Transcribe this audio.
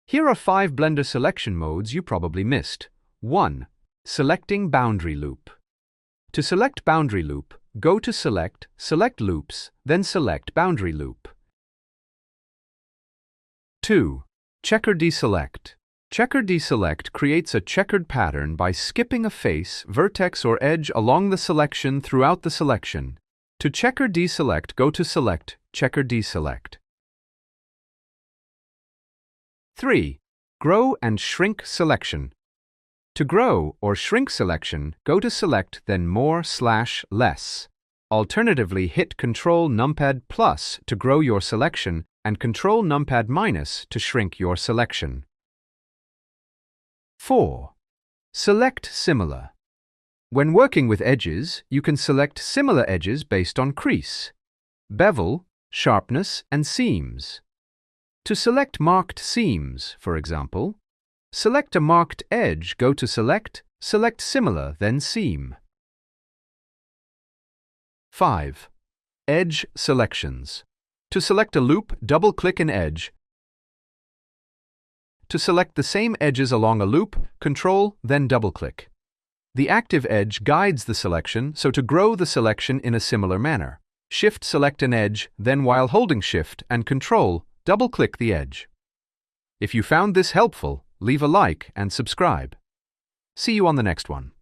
Here are 5 Blender selection modes you probably missed. 1. Selecting boundary loop. To select boundary loop, go to Select, select Loops, then select Boundary Loop. 2. Checker Deselect. Checker Deselect creates a checkered pattern by skipping a face, vertex, or edge along the selection throughout the selection. To Checker Deselect, go to Select, Checker Deselect. 3. Grow and Shrink Selection. To grow or shrink selection, go to Select, then More/Less. Alternatively, hit Ctrl Numpad Plus to grow your selection and Ctrl Numpad Minus to shrink your selection. 4. Select Similar. When working with edges, you can select similar edges based on crease, bevel, sharpness, and seams. To select marked seams, for example, select a marked edge, go to Select, select Similar, then Seam. 5. Edge Selections. To select a loop, double-click an edge. To select the same edges along a loop, Control, then double-click. The active edge guides the selection, so to grow the selection in a similar manner, Shift-select an edge, then while holding Shift and Control, double-click the edge. If you found this helpful, leave a like and subscribe. See you on the next one.